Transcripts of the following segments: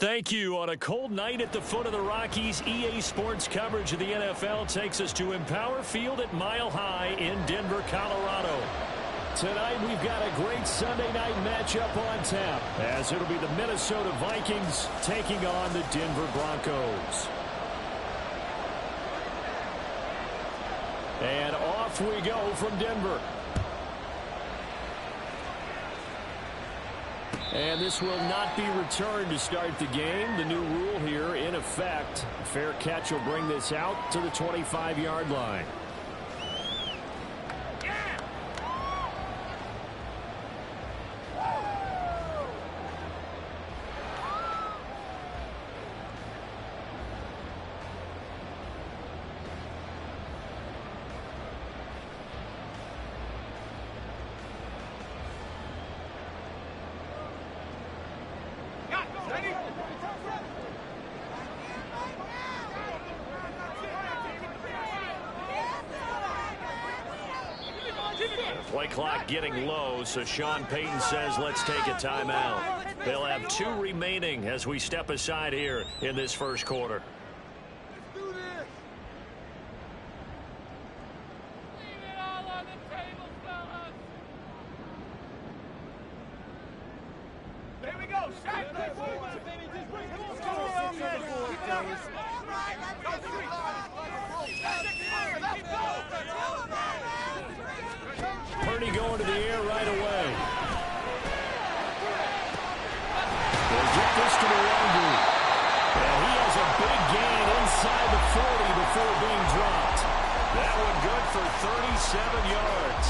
Thank you. On a cold night at the foot of the Rockies, EA Sports coverage of the NFL takes us to Empower Field at Mile High in Denver, Colorado. Tonight, we've got a great Sunday night matchup on tap, as it'll be the Minnesota Vikings taking on the Denver Broncos. And off we go from Denver. And this will not be returned to start the game. The new rule here in effect. A fair catch will bring this out to the 25-yard line. Play clock getting low, so Sean Payton says let's take a timeout. They'll have 2 remaining as we step aside here in this first quarter. Purdy going to the air right away. They'll get this to Nwangwu. And he has a big gain inside the 40 before being dropped. That one good for 37 yards.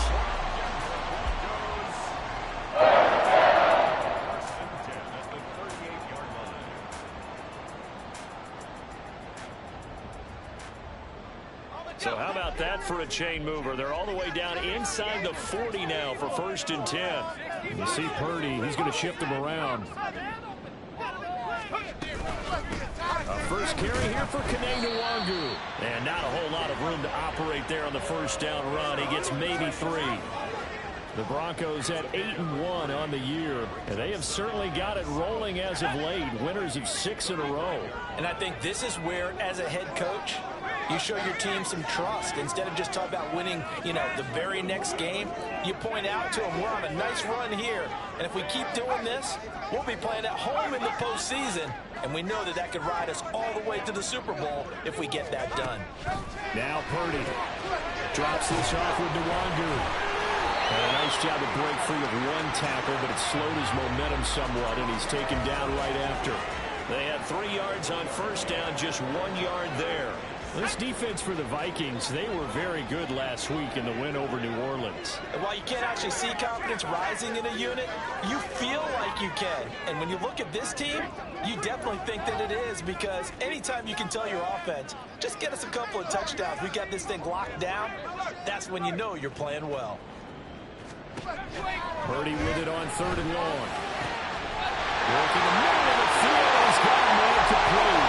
So how about that for a chain mover? They're all the way down inside the 40 now for 1st and 10. You see Purdy, he's going to shift them around. A first carry here for Nwangwu. And not a whole lot of room to operate there on the first down run. He gets maybe 3. The Broncos at 8-1 on the year, and they have certainly got it rolling as of late. Winners of 6 in a row. And I think this is where, as a head coach, you show your team some trust. Instead of just talking about winning, the very next game, you point out to them, we're on a nice run here. And if we keep doing this, we'll be playing at home in the postseason. And we know that that could ride us all the way to the Super Bowl if we get that done. Now Purdy drops this off with Nwangwu. And a nice job to break free of 1 tackle, but it slowed his momentum somewhat, and he's taken down right after. They had 3 yards on first down, just 1 yard there. This defense for the Vikings, they were very good last week in the win over New Orleans. And while you can't actually see confidence rising in a unit, you feel like you can. And when you look at this team, you definitely think that it is, because anytime you can tell your offense, just get us a couple of touchdowns, we got this thing locked down, that's when you know you're playing well. Purdy with it on 3rd and long. Working the middle of the field, he's got a man complete.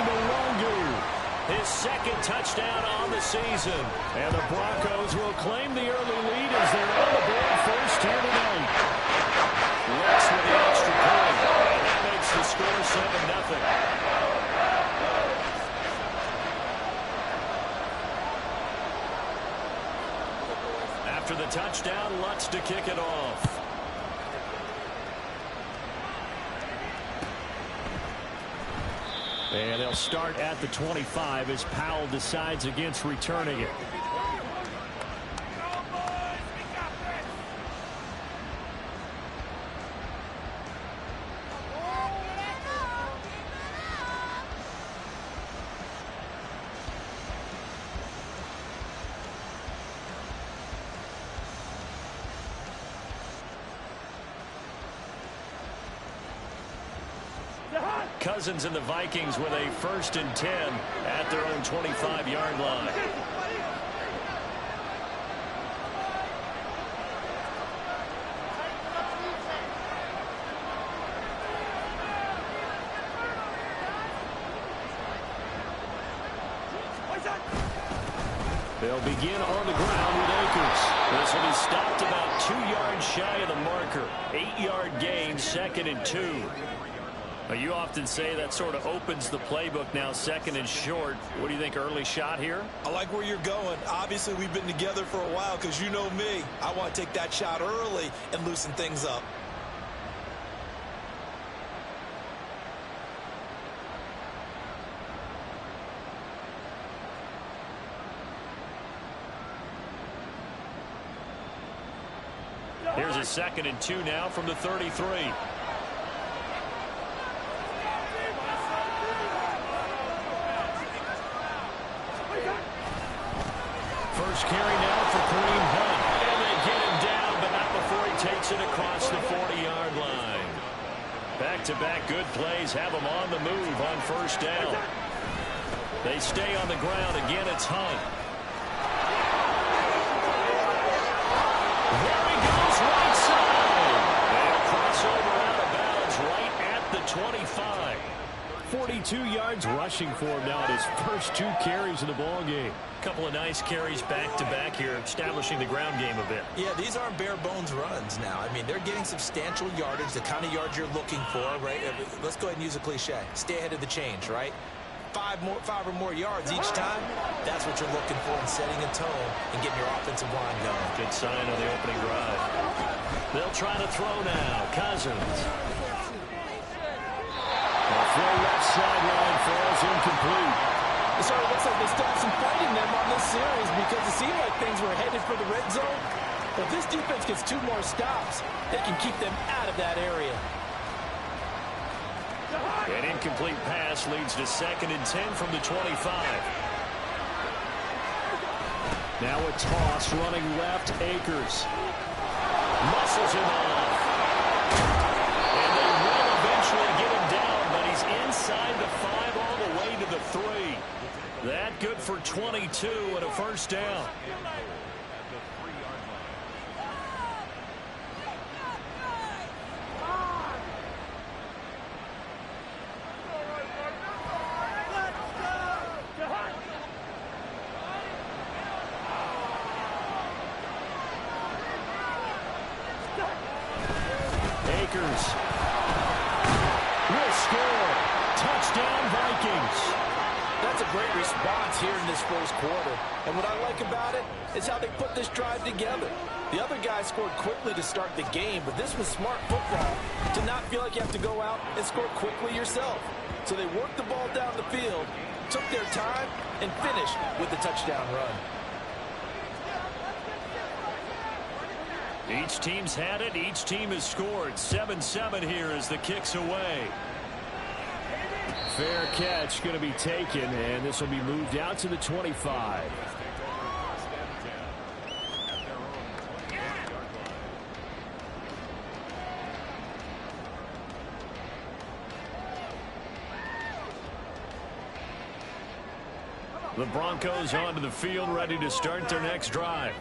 Nwangwu, his 2nd touchdown on the season. And the Broncos will claim the early lead as they're on the board first here tonight. Rex with the extra point. And that makes the score 7-0. After the touchdown, Lutz to kick it off. And they'll start at the 25 as Powell decides against returning it. Cousins and the Vikings with a 1st and 10 at their own 25-yard line. They'll begin on the ground with Akers. This will be stopped about 2 yards shy of the marker. 8-yard gain, 2nd and 2. Well, you often say that sort of opens the playbook now, 2nd and short. What do you think, early shot here? I like where you're going. Obviously, we've been together for a while because you know me. I want to take that shot early and loosen things up. Here's a 2nd and 2 now from the 33. First carry now for Kareem Hunt. And they get him down, but not before he takes it across the 40-yard line. Back-to-back good plays have him on the move on first down. They stay on the ground. Again, it's Hunt. There he goes, right side. And crossover out of bounds right at the 25. 42 yards rushing for him now at his first 2 carries in the ballgame. Couple of nice carries back-to-back here, establishing the ground game a bit. Yeah, these aren't bare-bones runs now. I mean, they're getting substantial yardage, the kind of yards you're looking for, right? Let's go ahead and use a cliche. Stay ahead of the change, right? 5 or more yards each time, that's what you're looking for in setting a tone and getting your offensive line going. Good sign on the opening drive. They'll try to throw now. Cousins. The throw left sideline falls incomplete. It sort of looks like they still have some fight in them on this series because it seemed like things were headed for the red zone. But if this defense gets 2 more stops, they can keep them out of that area. An incomplete pass leads to 2nd and 10 from the 25. Now a toss running left, Akers. Muscles him off. And they will eventually get him down, but he's inside the 5 all the way to the 3. That good for 22 and a first down. Akers will score. Touchdown, Vikings. That's a great response here in this first quarter. And what I like about it is how they put this drive together. The other guys scored quickly to start the game, but this was smart football to not feel like you have to go out and score quickly yourself. So they worked the ball down the field, took their time, and finished with the touchdown run. Each team's had it. Each team has scored. 7-7 here as the kick's away. Fair catch going to be taken, and this will be moved out to the 25. The Broncos onto the field, ready to start their next drive.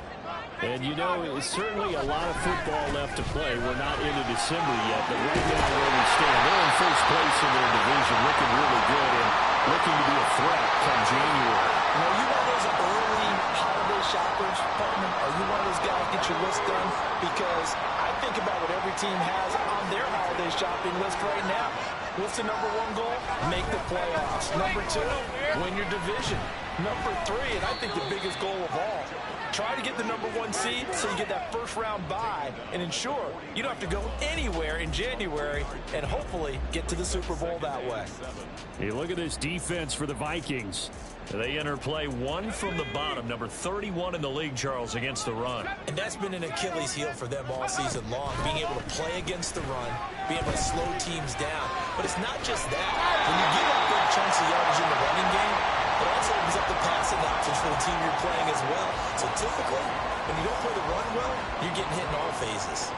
And, you know, it's certainly a lot of football left to play. We're not into December yet, but right now where we stand, they're in first place in their division, looking really good and looking to be a threat come January. You know, you one of those early holiday shoppers, partner? Are you one of those guys get your list done? Because I think about what every team has on their holiday shopping list right now. What's the #1 goal? Make the playoffs. #2, win your division. #3, and I think the biggest goal of all, try to get the #1 seed so you get that first-round bye and ensure you don't have to go anywhere in January and hopefully get to the Super Bowl that way. Hey, look at this defense for the Vikings. They enter play 1 from the bottom, number 31 in the league, Charles, against the run. And that's been an Achilles heel for them all season long, being able to play against the run, being able to slow teams down. But it's not just that. When you give up big chunks of yardage in the running game, it also opens up the passing options for the team you're playing as well. So typically, when you don't play the run well, you're getting hit in all phases.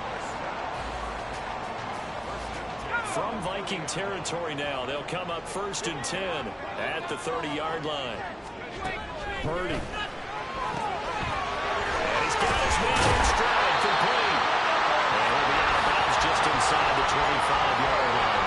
From Viking territory now, they'll come up 1st and 10 at the 30-yard line. Purdy. And he's got his man in stride, complete. And he'll be out of bounds just inside the 25-yard line.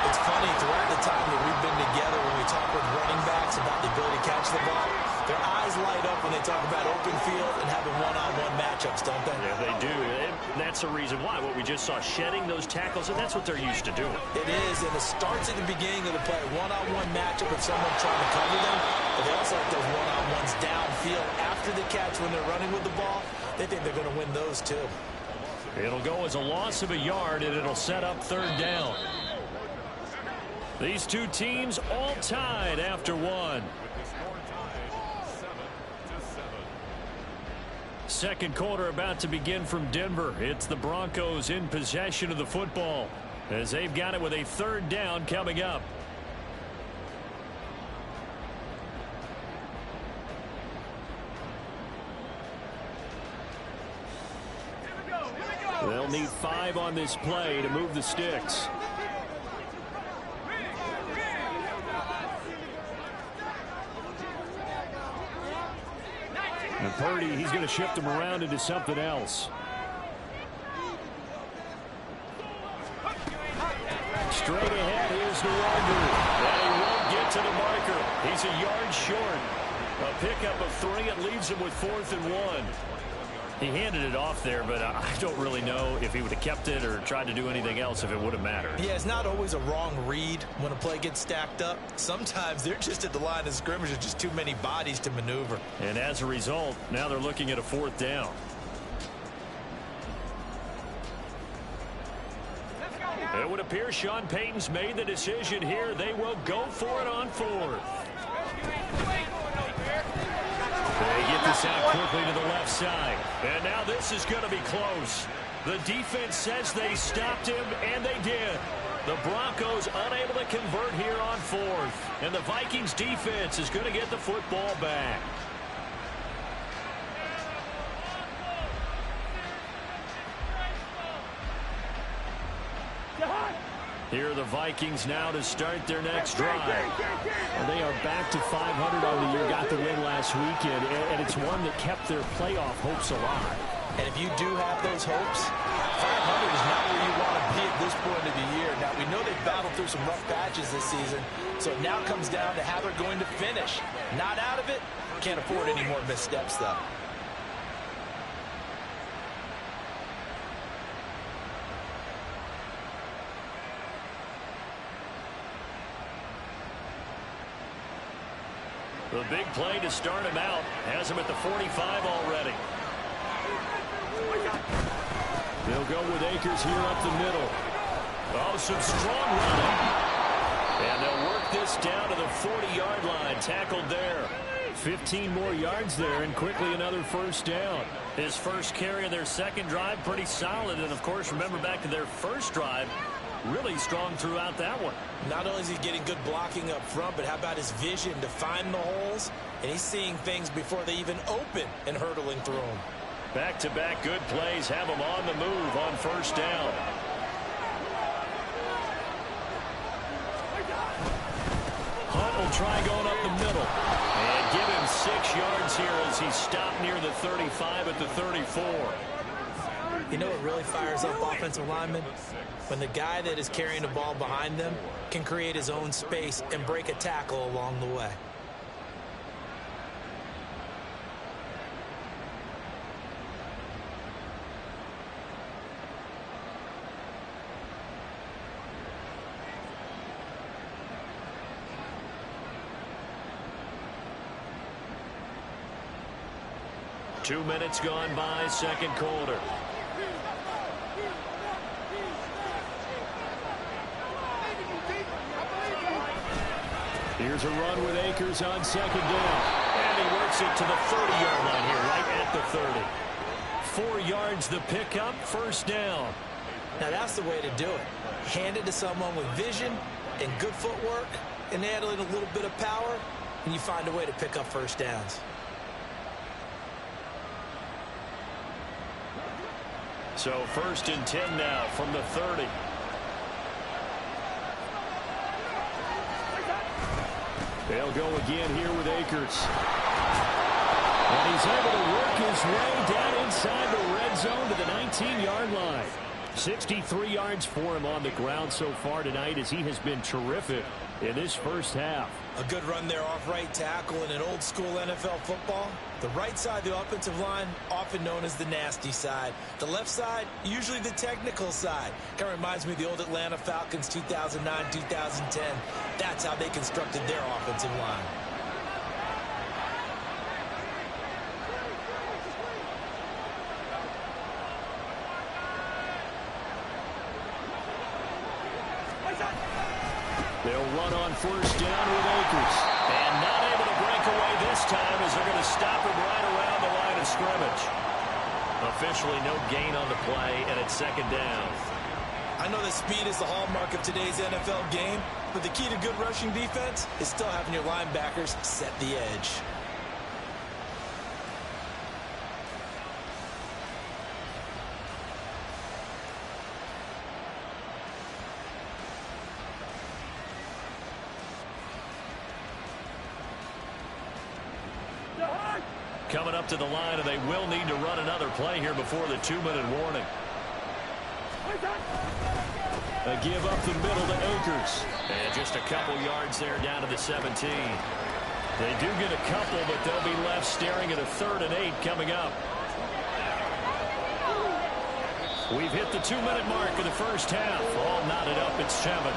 It's funny, throughout the time that we've been together, when we talk with running backs about the ability to catch the ball, Their eyes light up when they talk about open field and having one-on-one matchups, don't they? Yeah, they do. And that's the reason why. What we just saw, shedding those tackles, and that's what they're used to doing. It is, and it starts at the beginning of the play. One-on-one matchup with someone trying to cover them, but they also like those one-on-ones downfield after the catch when they're running with the ball. They think they're going to win those, too. It'll go as a loss of a yard, and it'll set up third down. These two teams all tied after one. Second quarter about to begin from Denver. It's the Broncos in possession of the football as they've got it with a third down coming up. They'll need 5 on this play to move the sticks. And Purdy, he's going to shift them around into something else. Straight ahead, here's Nwangu. And he won't get to the marker. He's a yard short. A pickup of 3. It leaves him with 4th and 1. He handed it off there, but I don't really know if he would have kept it or tried to do anything else if it would have mattered. Yeah, it's not always a wrong read when a play gets stacked up. Sometimes they're just at the line of scrimmage with just too many bodies to maneuver. And as a result, now they're looking at a 4th down. It would appear Sean Payton's made the decision here. They will go for it on 4th. They get this out quickly to the left side. And now this is going to be close. The defense says they stopped him, and they did. The Broncos unable to convert here on 4th. And the Vikings defense is going to get the football back. Here are the Vikings now to start their next drive. Well, they are back to 500 on the year, got the win last weekend, and it's one that kept their playoff hopes alive. And if you do have those hopes, 500 is not where you want to be at this point of the year. Now, we know they've battled through some rough patches this season, so it now comes down to how they're going to finish. Not out of it, can't afford any more missteps, though. The big play to start him out has him at the 45 already. They'll go with Akers here up the middle. Oh, some strong running. And they'll work this down to the 40-yard line. Tackled there. 15 more yards there, and quickly another first down. His first carry of their second drive, pretty solid. And, of course, remember back to their first drive, really strong throughout that one. Not only is he getting good blocking up front, but how about his vision to find the holes? And he's seeing things before they even open and hurdling through them. Back-to-back good plays have him on the move on first down. Hunt will try going up the middle. And give him 6 yards here as he stopped near the 35 at the 34. You know what really fires up offensive linemen? When the guy that is carrying the ball behind them can create his own space and break a tackle along the way. Two minutes gone by, second quarter. Here's a run with Akers on second down. And he works it to the 30-yard line here, right at the 30. 4 yards the pickup, first down. Now that's the way to do it. Hand it to someone with vision and good footwork, and add in a little bit of power, and you find a way to pick up first downs. So 1st and 10 now from the 30. They'll go again here with Akers. And he's able to work his way down inside the red zone to the 19-yard line. 63 yards for him on the ground so far tonight as he has been terrific in this first half. A good run there off right tackle in an old school NFL football. The right side of the offensive line, often known as the nasty side. The left side, usually the technical side. Kind of reminds me of the old Atlanta Falcons 2009-2010. That's how they constructed their offensive line. They'll run on first down with Akers. And not able to break away this time as they're going to stop him right around the line of scrimmage. Officially no gain on the play, and it's second down. I know that speed is the hallmark of today's NFL game, but the key to good rushing defense is still having your linebackers set the edge. Coming up to the line, and they will need to run another play here before the 2-minute warning. They give up the middle to Akers. And just a couple yards there down to the 17. They do get a couple, but they'll be left staring at a 3rd and 8 coming up. We've hit the 2-minute mark of the first half. All knotted up at 7.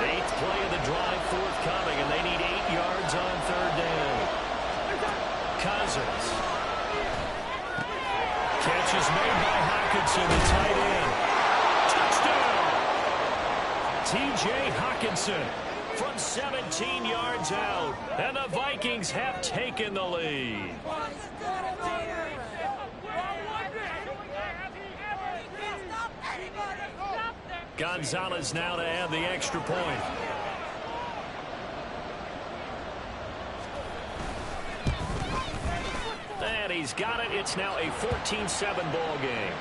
8th play of the drive forthcoming, and they need 8 yards on 3rd down. Cousins. Catch is made by Hockenson, the tight end. Touchdown! T.J. Hockenson from 17 yards out, and the Vikings have taken the lead. Gonzalez now to add the extra point. And he's got it. It's now a 14-7 ball game.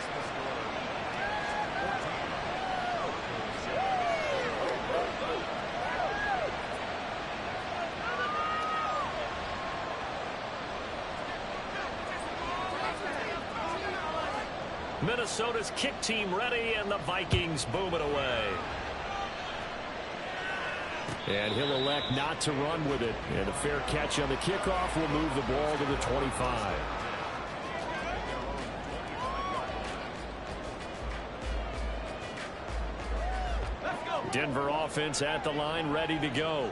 Minnesota's kick team ready, and the Vikings boom it away. And he'll elect not to run with it. And a fair catch on the kickoff will move the ball to the 25. Denver offense at the line, ready to go.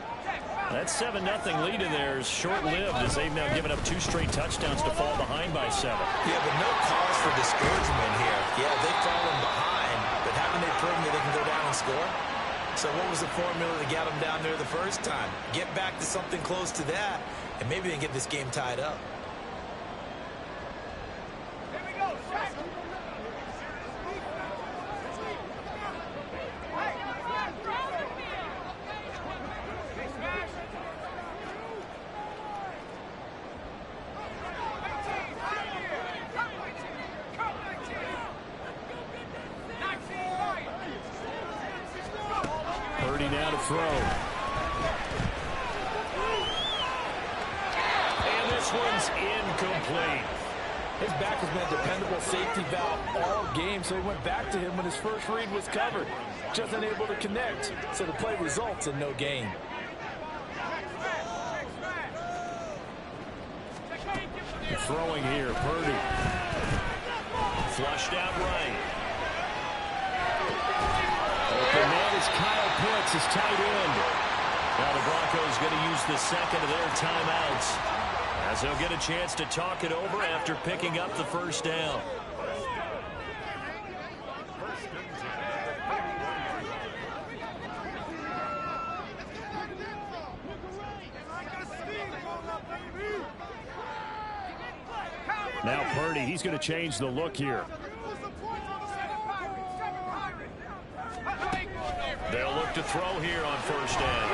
That 7-0 lead in there is short-lived as they've now given up 2 straight touchdowns to fall behind by 7. Yeah, but no cause for discouragement here. Yeah, they've fallen behind, but haven't they proven that they can go down and score? So what was the formula to get them down there the first time? Get back to something close to that, and maybe they can get this game tied up. Here we go, Shaq. 30 now to throw. And this one's incomplete. His back has been a dependable safety valve all game, so he went back to him when his first read was covered. Just unable to connect, so the play results in no gain. Throwing here, Purdy. Flushed out right. Open man is Kyle Pitts, his tight end. Now the Broncos going to use the second of their timeouts, as they'll get a chance to talk it over after picking up the first down. Now Purdy, he's going to change the look here. They'll look to throw here on first down.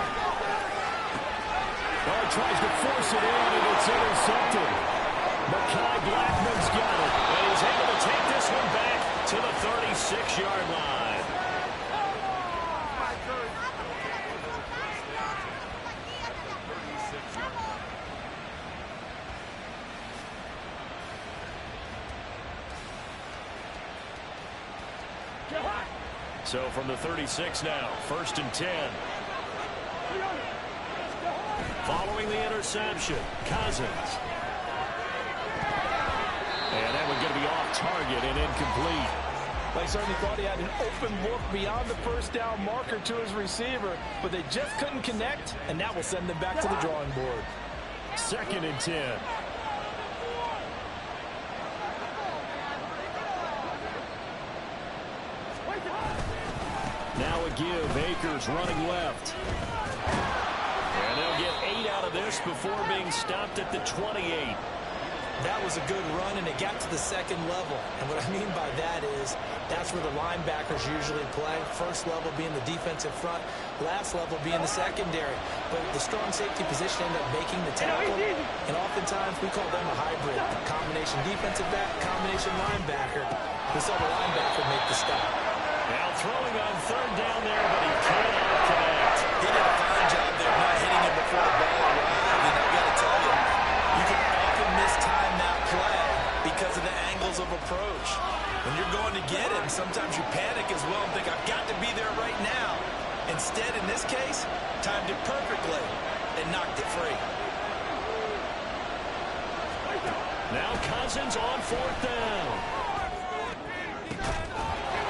Oh, tries to force it in, and it's intercepted. Mekhi Blackman's got it, and he's able to take this one back to the 36-yard line. So from the 36 now, 1st and 10. Following the interception, Cousins. And that one going to be off target and incomplete. They certainly thought he had an open look beyond the first down marker to his receiver, but they just couldn't connect, and that will send them back to the drawing board. 2nd and 10. Now a give. Akers running left. And they'll get 8 out of this before being stopped at the 28. That was a good run, and it got to the second level. And what I mean by that is that's where the linebackers usually play. First level being the defensive front, last level being the secondary. But the strong safety position ended up making the tackle. And oftentimes we call them a hybrid. Combination defensive back, combination linebacker. We saw the linebacker make the stop. Now throwing on 3rd down there, but he cannot connect. He did a fine job there, not hitting him before the ball arrived. And I got to tell you, you can often mistime that play because of the angles of approach. When you're going to get him, sometimes you panic as well and think, I've got to be there right now. Instead, in this case, timed it perfectly and knocked it free. Now Cousins on 4th down.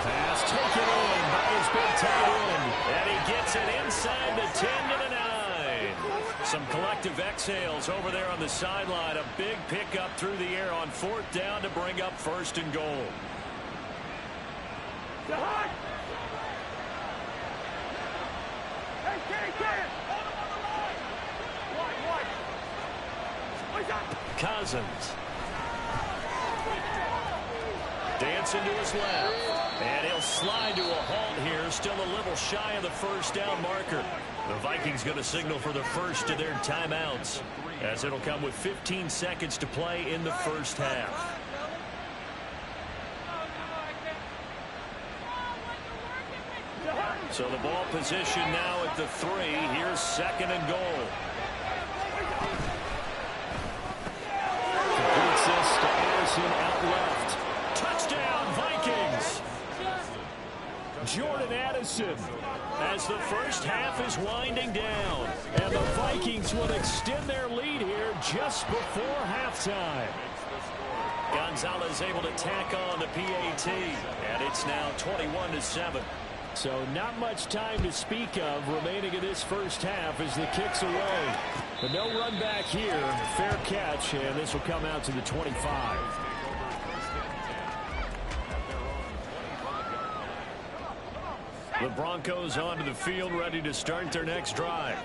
Pass taken in by his big tight end. And he gets it inside the 10 to the 9. Some collective exhales over there on the sideline. A big pickup through the air on 4th down to bring up 1st and goal. Cousins. Dancing to his left. And he'll slide to a halt here. Still a little shy of the 1st down marker. The Vikings going to signal for the first of their timeouts, as it'll come with 15 seconds to play in the 1st half. So the ball position now at the 3. Here's 2nd and goal. Completes this to Anderson out left. Touchdown, Vikings! Jordan Addison, as the 1st half is winding down, and the Vikings will extend their lead here just before halftime. Gonzalez able to tack on the PAT, and it's now 21-7. So not much time to speak of remaining in this 1st half as the kick's away. But no run back here. Fair catch, and this will come out to the 25. The Broncos onto the field, ready to start their next drive.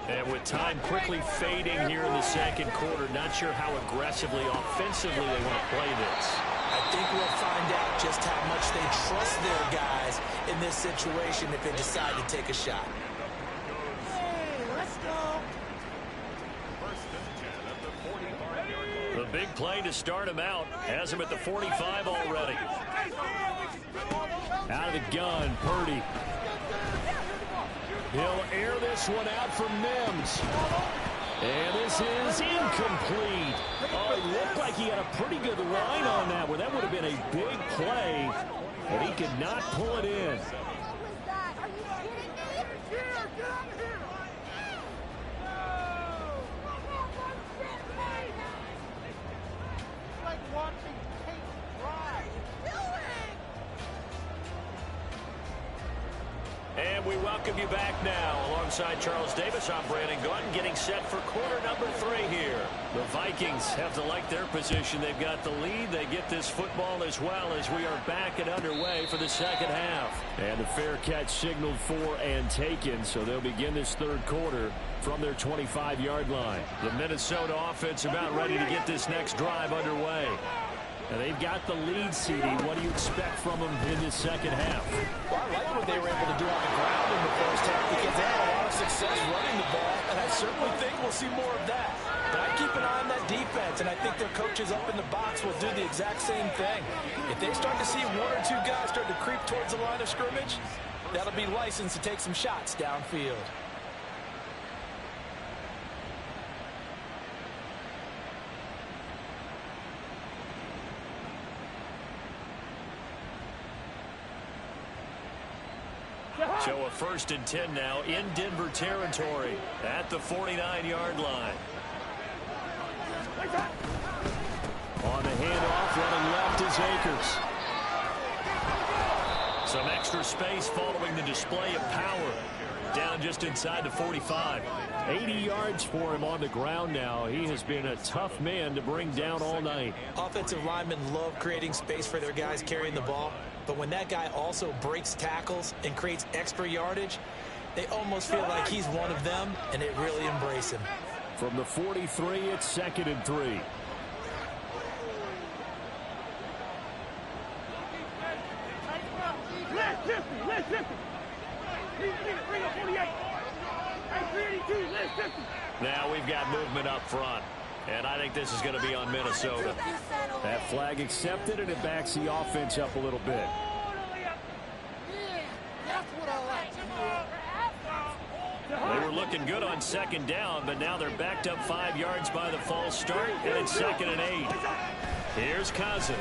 And with time quickly fading here in the 2nd quarter, not sure how aggressively, offensively they want to play this. I think we'll find out just how much they trust their guys in this situation if they decide to take a shot. The big play to start him out has him at the 45 already. Out of the gun, Purdy. He'll air this one out for Mims. And this is incomplete. Oh, it looked like he had a pretty good line on that one. That would have been a big play, but he could not pull it in. And we welcome you back now. Alongside Charles Davis, I'm Brandon Gordon, getting set for quarter number 3 here. The Vikings have to like their position. They've got the lead. They get this football as well as we are back and underway for the 2nd half. And the fair catch signaled for and taken, so they'll begin this 3rd quarter from their 25-yard line. The Minnesota offense about ready to get this next drive underway. And they've got the lead, CD. What do you expect from them in this 2nd half? Well, I like what they were able to do on the ground in the 1st half because they had a lot of success running the ball, and I certainly think we'll see more of that. But I keep an eye on that defense, and I think their coaches up in the box will do the exact same thing. If they start to see 1 or 2 guys start to creep towards the line of scrimmage, that'll be licensed to take some shots downfield. So a 1st and 10 now in Denver territory at the 49-yard line. On the handoff, running left is Akers. Some extra space following the display of power. Down just inside the 45. 80 yards for him on the ground now. He has been a tough man to bring down all night. Offensive linemen love creating space for their guys carrying the ball. But when that guy also breaks tackles and creates extra yardage, they almost feel like he's one of them, and they really embrace him. From the 43, it's 2nd and 3. Now we've got movement up front, and I think this is going to be on Minnesota. That flag accepted, and it backs the offense up a little bit. They were looking good on 2nd down, but now they're backed up 5 yards by the false start, and it's 2nd and 8. Here's Cousins.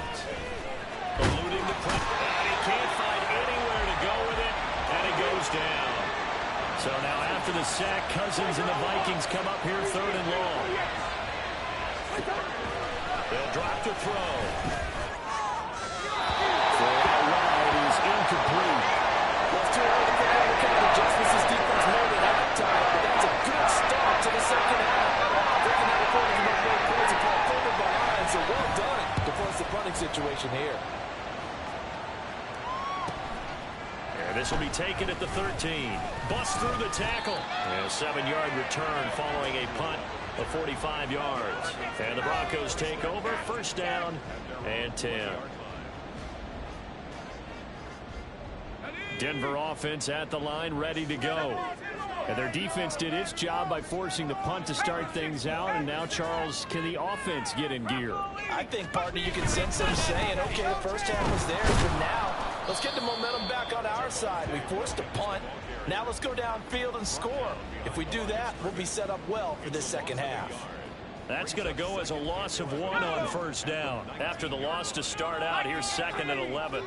Eluding the pressure, and he can't find anywhere to go with it, and it goes down. So now after the sack, Cousins and the Vikings come up here 3rd and long. They'll drop the throw. For out wide is incomplete. Well, it's too early to figure out what kind of adjustments this defense made at halftime, but that's a good start to the second half. Breaking out the corner to make more points and fall further behind, so well done to force the punting situation here. This will be taken at the 13. Bust through the tackle. And a 7-yard return following a punt of 45 yards. And the Broncos take over. 1st down and 10. Denver offense at the line, ready to go. And their defense did its job by forcing the punt to start things out. And now, Charles, can the offense get in gear? I think, partner, you can sense them saying, okay, the first half was theirs, but now let's get the momentum back on our side. We forced a punt. Now let's go downfield and score. If we do that, we'll be set up well for this second half. That's going to go as a loss of 1 on 1st down. After the loss to start out, here's 2nd and 11.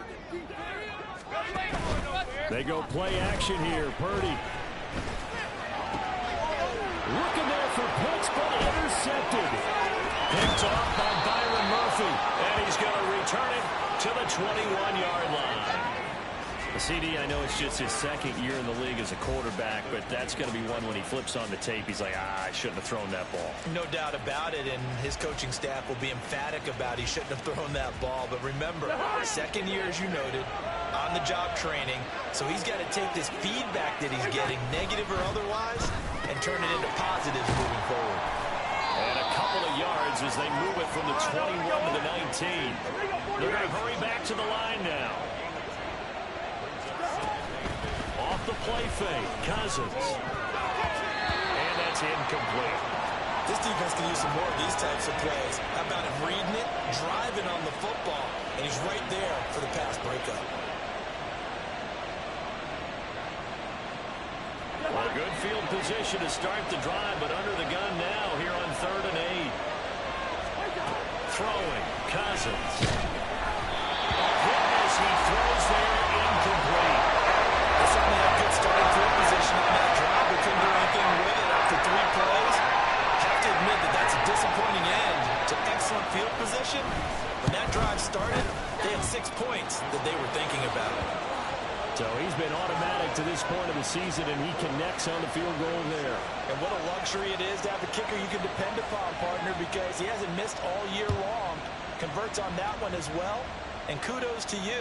They go play action here. Purdy. Looking there for Pitts, but intercepted. Picked off by Byron Murphy. And he's going to return it to the 21-yard line. CD, I know it's just his 2nd year in the league as a quarterback, but that's going to be one when he flips on the tape. He's like, I shouldn't have thrown that ball. No doubt about it, and his coaching staff will be emphatic about he shouldn't have thrown that ball. But remember, 2nd year, as you noted, on-the-job training, so he's got to take this feedback that he's getting, negative or otherwise, and turn it into positives moving forward. And a couple of yards as they move it from the 21 to the 19. They're going to hurry back to the line now. Off the play fake, Cousins. And that's incomplete. This defense can use some more of these types of plays. How about him reading it, driving on the football, and he's right there for the pass breakup. Well, good field position to start the drive, but under the gun now here on 3rd and 8. Throwing, Cousins. Hit as he throws there, incomplete. They certainly had good starting field position on that drive, but couldn't do anything with it after 3 plays. Have to admit that that's a disappointing end to excellent field position. When that drive started, they had 6 points that they were thinking about. So he's been automatic to this point of the season, and he connects on the field goal there. And what a luxury it is to have a kicker you can depend upon, partner, because he hasn't missed all year long. Converts on that one as well. And kudos to you.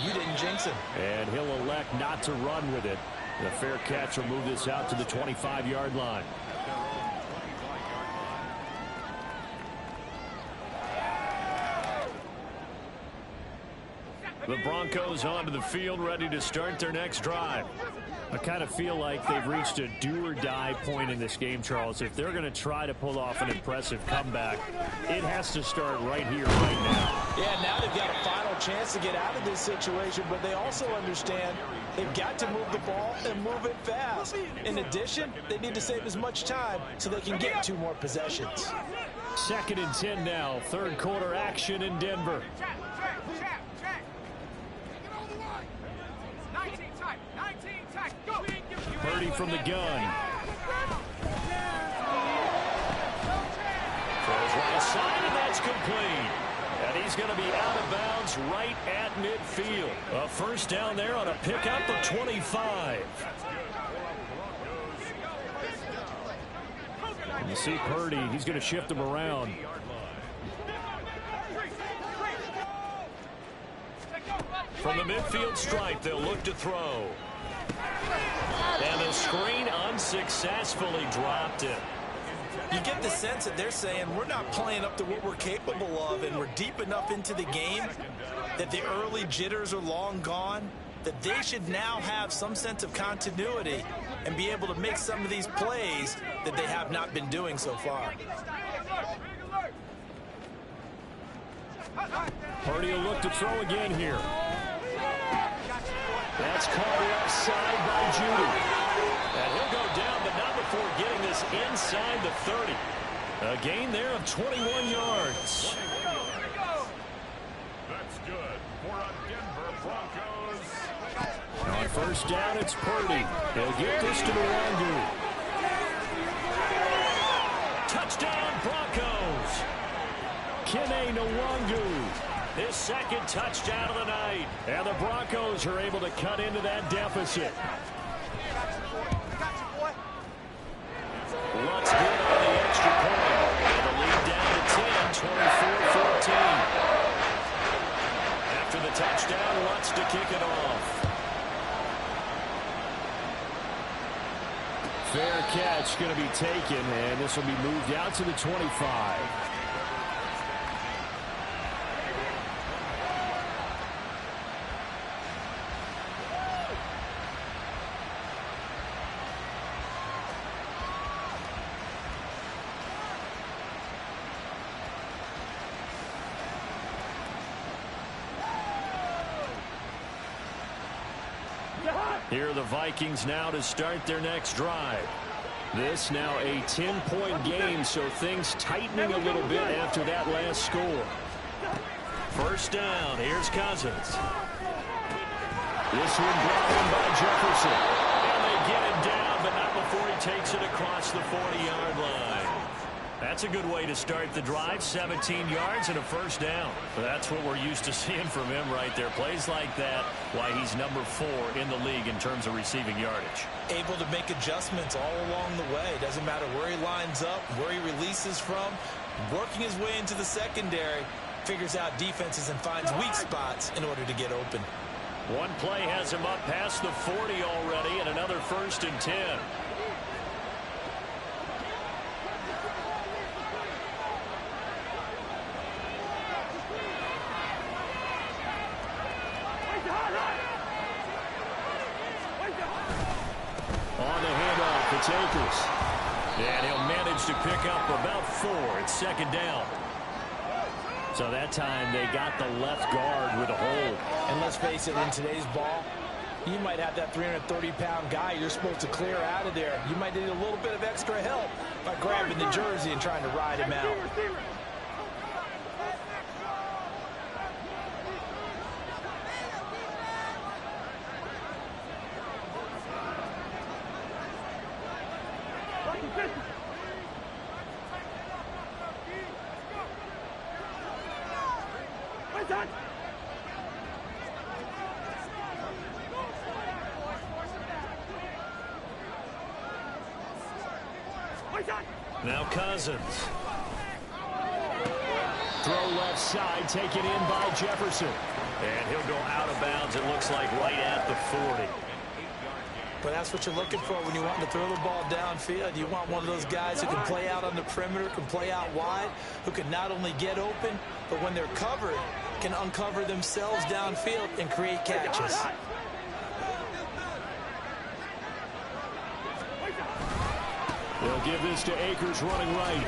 You didn't jinx him. And he'll elect not to run with it. The fair catch will move this out to the 25-yard line. The Broncos onto the field, ready to start their next drive. I kind of feel like they've reached a do-or-die point in this game, Charles. If they're going to try to pull off an impressive comeback, it has to start right here, right now. Yeah, now they've got a final chance to get out of this situation, but they also understand they've got to move the ball and move it fast. In addition, they need to save as much time so they can get 2 more possessions. 2nd and 10 now. 3rd quarter action in Denver. Purdy from the gun. Throws right side, and that's complete. And he's going to be out of bounds right at midfield. A first down there on a pickup of 25. And you see Purdy, he's going to shift him around. From the midfield stripe, they'll look to throw. And the screen unsuccessfully dropped it. You get the sense that they're saying we're not playing up to what we're capable of, and we're deep enough into the game that the early jitters are long gone, that they should now have some sense of continuity and be able to make some of these plays that they have not been doing so far. Purdy will look to throw again here. That's caught offside by Judy. And he'll go down, but not before getting this inside the 30. A gain there of 21 yards. That's good for a Denver Broncos. On first down, it's Purdy. He'll get this to Nwangu. Touchdown, Broncos. Kene Nwangu. His second touchdown of the night. And the Broncos are able to cut into that deficit. Lutz good on the extra point. And the lead down to 10, 24-14. After the touchdown, Lutz to kick it off. Fair catch going to be taken, and this will be moved out to the 25. Here are the Vikings now to start their next drive. This now a 10-point game, so things tightening a little bit after that last score. First down, here's Cousins. This one brought in by Jefferson. And they get him down, but not before he takes it across the 40-yard line. That's a good way to start the drive. 17 yards and a first down. That's what we're used to seeing from him right there. Plays like that, why he's number 4 in the league in terms of receiving yardage. Able to make adjustments all along the way. Doesn't matter where he lines up, where he releases from. Working his way into the secondary, figures out defenses and finds weak spots in order to get open. One play has him up past the 40 already, and another first and 10. On the handoff, it's Akers. And he'll manage to pick up about 4. It's second down. So that time they got the left guard with a hold. And let's face it, in today's ball, you might have that 330-pound guy you're supposed to clear out of there. You might need a little bit of extra help by grabbing the jersey and trying to ride him out. Now Cousins. Throw left side, taken in by Jefferson. And he'll go out of bounds, it looks like, right at the 40. But that's what you're looking for when you want to throw the ball downfield. You want one of those guys who can play out on the perimeter, can play out wide, who can not only get open, but when they're covered, can uncover themselves downfield and create catches. They'll give this to Akers running right.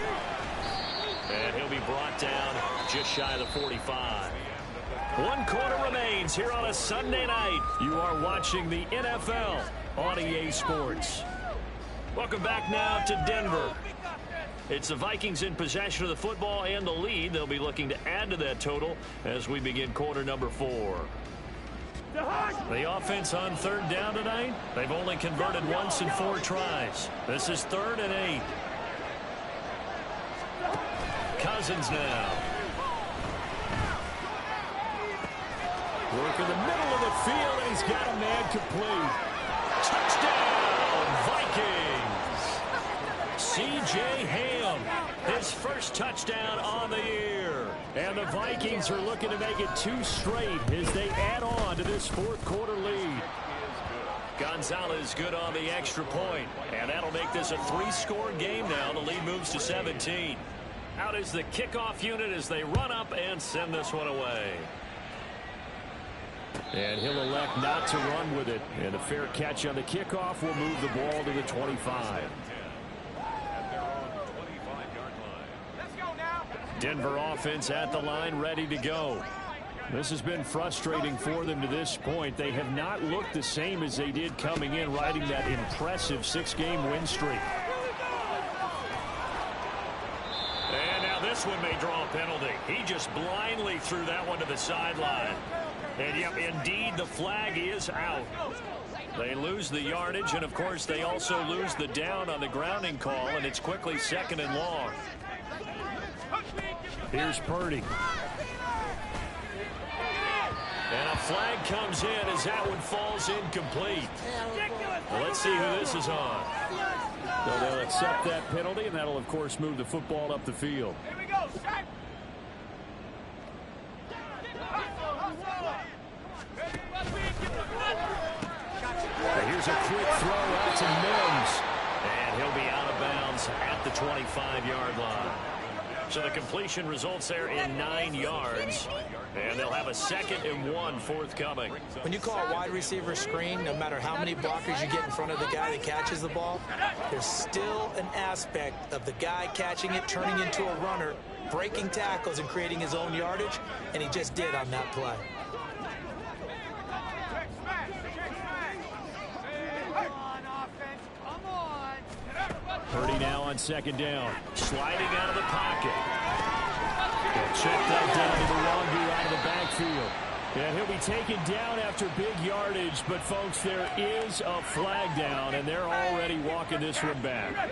And he'll be brought down just shy of the 45. 1 quarter remains here on a Sunday night. You are watching the NFL on EA Sports. Welcome back now to Denver. It's the Vikings in possession of the football and the lead. They'll be looking to add to that total as we begin quarter number 4. The offense on third down tonight, they've only converted once in 4 tries. This is 3rd and 8. Cousins now. Work in the middle of the field, and he's got a man complete. Touchdown, Vikings. C.J. Ham, his first touchdown on the year. And the Vikings are looking to make it 2 straight as they add on to this 4th quarter lead. Gonzalez good on the extra point, and that'll make this a 3-score game now. The lead moves to 17. Out is the kickoff unit as they run up and send this one away. And he'll elect not to run with it. And a fair catch on the kickoff will move the ball to the 25. Denver offense at the line, ready to go. This has been frustrating for them to this point. They have not looked the same as they did coming in, riding that impressive 6-game win streak. And now this one may draw a penalty. He just blindly threw that one to the sideline. And yep, indeed, the flag is out. They lose the yardage, and of course, they also lose the down on the grounding call, and it's quickly 2nd and long. Here's Purdy. And a flag comes in as that one falls incomplete. Well, let's see who this is on. So they'll accept that penalty, and that'll, of course, move the football up the field. Here we go, set. Here's a quick throw out to Mims. And he'll be out of bounds at the 25-yard line. So the completion results there in 9 yards. And they'll have a 2nd and 1 forthcoming. When you call a wide receiver screen, no matter how many blockers you get in front of the guy that catches the ball, there's still an aspect of the guy catching it, turning into a runner, breaking tackles and creating his own yardage, and he just did on that play. Purdy now on 2nd down. Sliding out of the pocket. They'll check that down to the Longu out of the backfield. And he'll be taken down after big yardage, but folks, there is a flag down, and they're already walking this one back.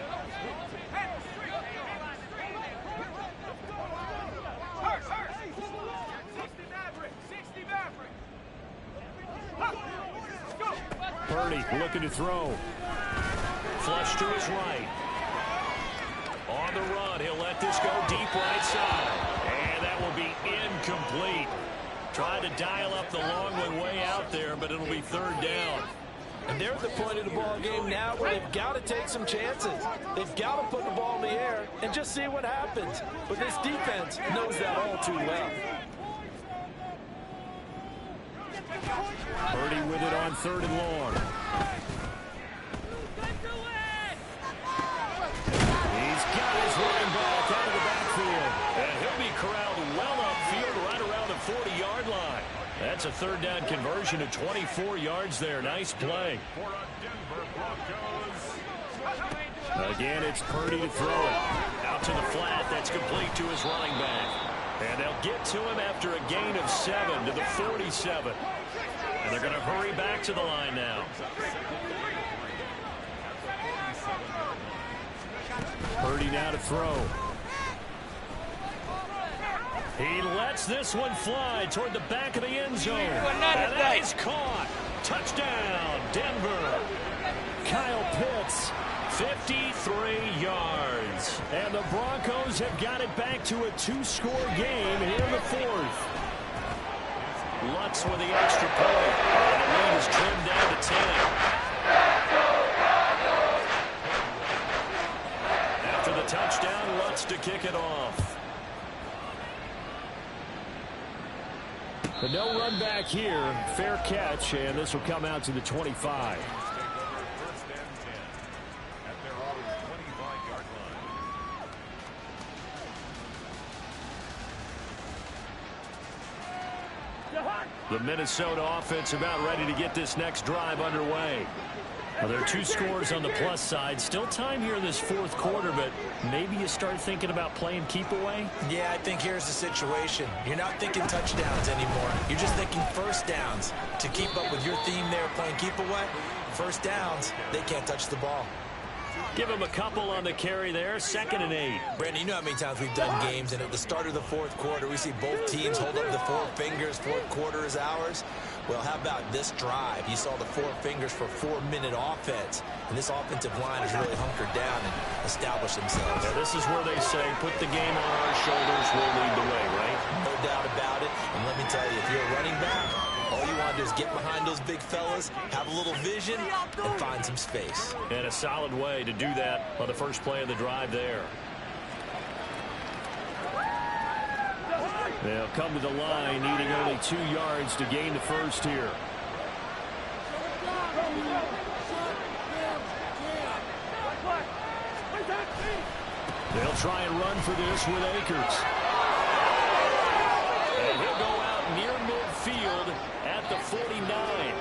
Purdy looking to throw. Flush to his right. On the run, he'll let this go deep right side. And that will be incomplete. Tried to dial up the long one way out there, but it'll be 3rd down. And they're at the point of the ball game now where they've got to take some chances. They've got to put the ball in the air and just see what happens. But this defense knows that all too well. Purdy with it on 3rd and long. He's got his running back out of the backfield. And he'll be corralled well upfield right around the 40-yard line. That's a 3rd down conversion of 24 yards there. Nice play. Again, it's Purdy to throw it. Out to the flat. That's complete to his running back. And they'll get to him after a gain of 7 to the 47. And they're going to hurry back to the line now. Purdy now to throw. He lets this one fly toward the back of the end zone. And that is caught. Touchdown, Denver. Kyle Pitts. 53 yards. And the Broncos have got it back to a 2-score game here in the 4th. Lutz with the extra point. And the lead is trimmed down to 10. After the touchdown, Lutz to kick it off. But no run back here. Fair catch, and this will come out to the 25. The Minnesota offense about ready to get this next drive underway. Well, there are 2 scores on the plus side. Still time here in this 4th quarter, but maybe you start thinking about playing keep away? Yeah, I think here's the situation. You're not thinking touchdowns anymore. You're just thinking 1st downs. to keep up with your theme there, playing keep away. First downs, they can't touch the ball. Give him a couple on the carry there, 2nd and 8. Brandon, you know how many times we've done games, and at the start of the fourth quarter, we see both teams hold up the 4 fingers, fourth quarter is ours. Well, how about this drive? You saw the 4 fingers for 4-minute offense, and this offensive line has really hunkered down and established themselves. Now, this is where they say, put the game on our shoulders, we'll lead the way, right? No doubt about it, and let me tell you, if you're a running back, all you want to do is get behind those big fellas, have a little vision, and find some space. And a solid way to do that on the first play of the drive there. They'll come to the line, needing only 2 yards to gain the first here. They'll try and run for this with Akers. And he'll go out near midfield at the 49.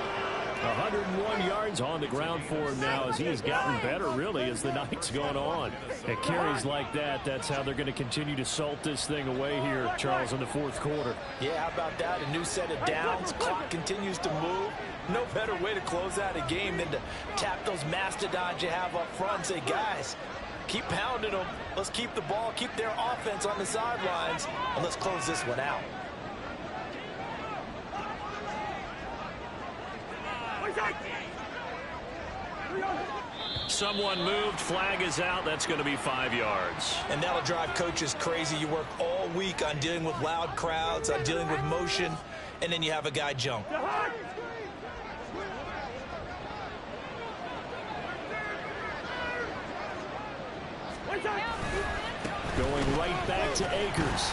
101 yards on the ground for him now as he has gotten better, really, as the night's gone on. At carries like that, that's how they're going to continue to salt this thing away here, Charles, in the fourth quarter. Yeah, how about that? A new set of downs. Clock continues to move. No better way to close out a game than to tap those mastodons you have up front and say, guys, keep pounding them. Let's keep the ball, keep their offense on the sidelines, and let's close this one out. Someone moved, flag is out, that's going to be 5 yards. And that'll drive coaches crazy. You work all week on dealing with loud crowds, on dealing with motion, and then you have a guy jump. Going right back to Akers.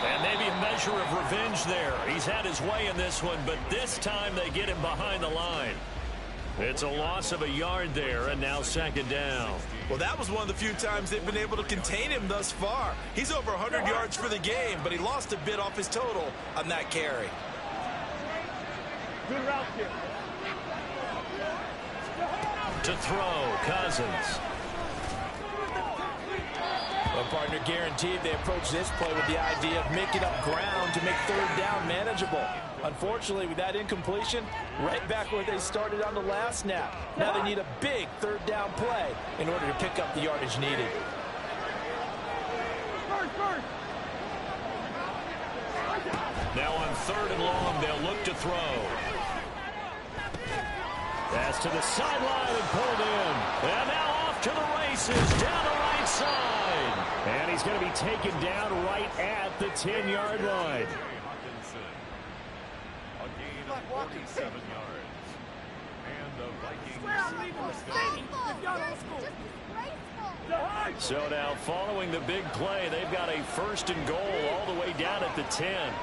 And maybe a measure of revenge there. He's had his way in this one, but this time they get him behind the line. It's a loss of a yard there, and now 2nd down. Well, that was one of the few times they've been able to contain him thus far. He's over 100 yards for the game, but he lost a bit off his total on that carry. Good route here. To throw, Cousins. Well, partner, guaranteed they approach this play with the idea of making up ground to make 3rd down manageable. Unfortunately, with that incompletion, right back where they started on the last snap. Now they need a big 3rd down play in order to pick up the yardage needed. Now on 3rd and long, they'll look to throw. Pass to the sideline and pulled in. And now off to the races, down the right side. And he's going to be taken down right at the 10-yard line. A gain of 47 yards. And the Vikings. So now following the big play, they've got a 1st and goal all the way down at the 10.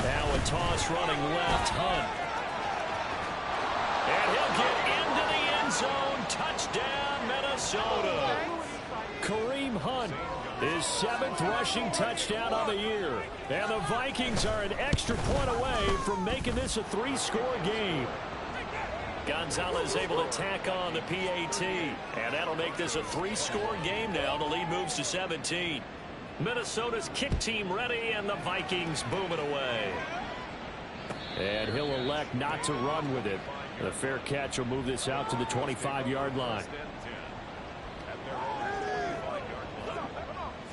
Now a toss running left, Hunt. And he'll get into the end zone. Touchdown, Minnesota. Kareem Hunt, his 7th rushing touchdown on the year. And the Vikings are an extra point away from making this a 3-score game. Gonzalez able to tack on the PAT. And that'll make this a 3-score game now. The lead moves to 17. Minnesota's kick team ready, and the Vikings booming away. And he'll elect not to run with it. And a fair catch will move this out to the 25-yard line.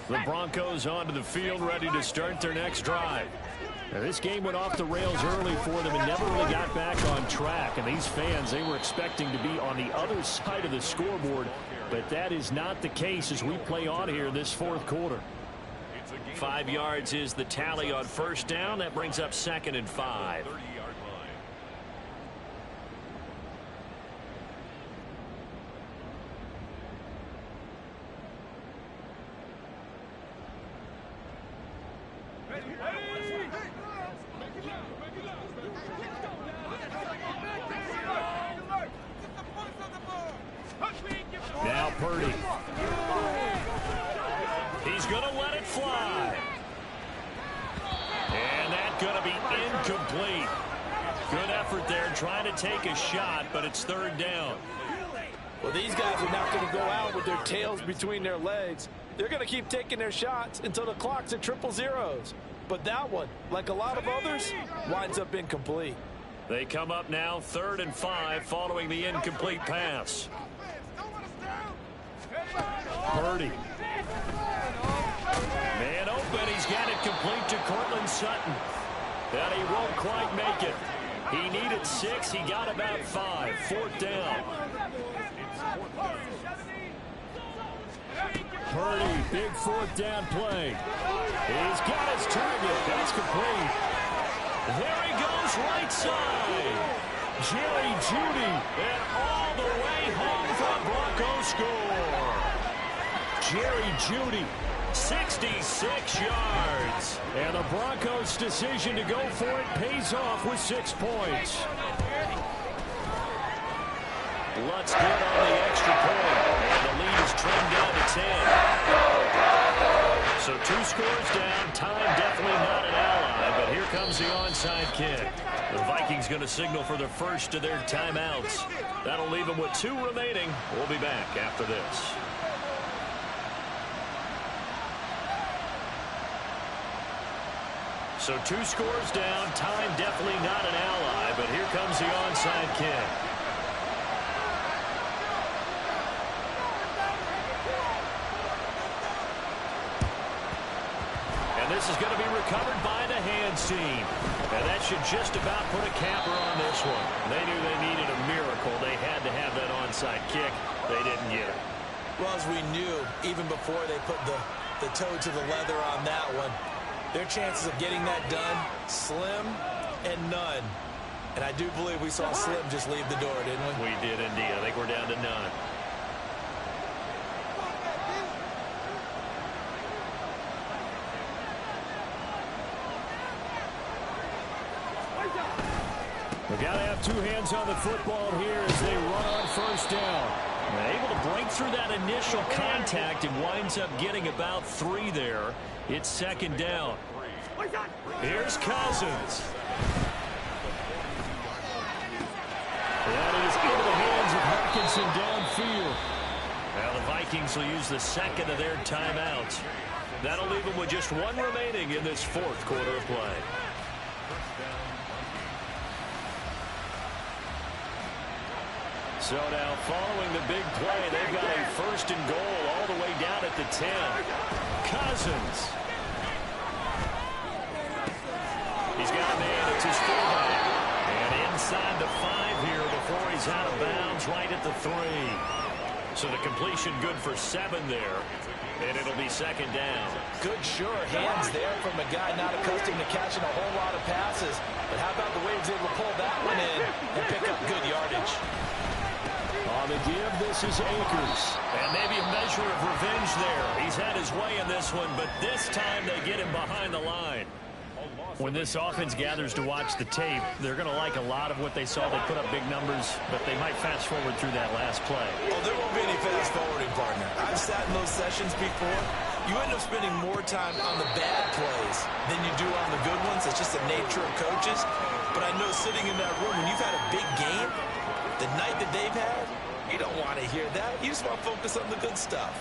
The Broncos onto the field, ready to start their next drive. Now, this game went off the rails early for them and never really got back on track. And these fans, they were expecting to be on the other side of the scoreboard. But that is not the case as we play on here this fourth quarter. 5 yards is the tally on 1st down. That brings up 2nd and 5. Now Purdy. He's going to let it fly. And that's going to be incomplete. Good effort there trying to take a shot, but it's 3rd down. Well, these guys are not going to go out with their tails between their legs. They're going to keep taking their shots until the clock's at triple zeros. But that one, like a lot of others, winds up incomplete. They come up now 3rd and 5 following the incomplete pass. Purdy. Man open. He's got it complete to Cortland Sutton. And he won't quite make it. He needed 6. He got about 5. 4th down. Purdy, big 4th down play. He's got his target. That's complete. There he goes, right side. Jerry Jeudy. And all the way home for a Broncos score. Jerry Jeudy. 66 yards. And the Broncos' decision to go for it pays off with 6 points. Lutz good on the extra point. And the lead is trimmed down to 10. So 2 scores down. Time definitely not an ally, but here comes the onside kick. The Vikings going to signal for the first of their timeouts. That'll leave them with 2 remaining. We'll be back after this. So 2 scores down. Time definitely not an ally, but here comes the onside kick. And this is going to be recovered by the hands team. And that should just about put a capper on this one. They knew they needed a miracle. They had to have that onside kick. They didn't get it. Well, as we knew, even before they put the toe to the leather on that one, their chances of getting that done, slim and none. And I do believe we saw Slim just leave the door, didn't we? We did indeed. I think we're down to none. We've got to have 2 hands on the football here as they run on 1st down. Able to break through that initial contact and winds up getting about 3 there. It's 2nd down. Here's Cousins. That is into the hands of Hawkinson downfield. Now the Vikings will use the 2nd of their timeouts. That'll leave them with just 1 remaining in this 4th quarter of play. So now following the big play, they've got a 1st and goal all the way down at the 10. Cousins. He's got a man. It's his fullback. And inside the 5 here before he's out of bounds right at the 3. So the completion good for 7 there. And it'll be 2nd down. Good, sure hands there from a guy not accustomed to catching a whole lot of passes. But how about the way he was able to pull that one in and pick up good yardage? On the give, this is Akers. And maybe a measure of revenge there. He's had his way in this one, but this time they get him behind the line. When this offense gathers to watch the tape, they're going to like a lot of what they saw. They put up big numbers, but they might fast forward through that last play. Oh, there won't be any fast forwarding, partner. I've sat in those sessions before. You end up spending more time on the bad plays than you do on the good ones. It's just the nature of coaches. But I know sitting in that room, when you've had a big game, the night that they've had, you don't want to hear that. You just want to focus on the good stuff.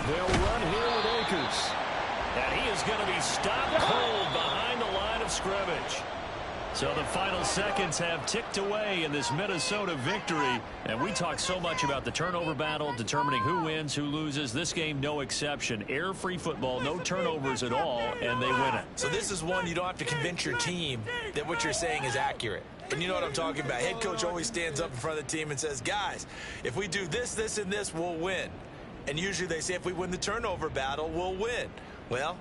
They'll run here with Akers. And he is going to be stopped cold behind the line of scrimmage. So the final seconds have ticked away in this Minnesota victory. And we talk so much about the turnover battle, determining who wins, who loses. This game, no exception. Air-free football, no turnovers at all, and they win it. So this is one you don't have to convince your team that what you're saying is accurate. And you know what I'm talking about. Head coach always stands up in front of the team and says, guys, if we do this, this, and this, we'll win. And usually they say if we win the turnover battle, we'll win. Well,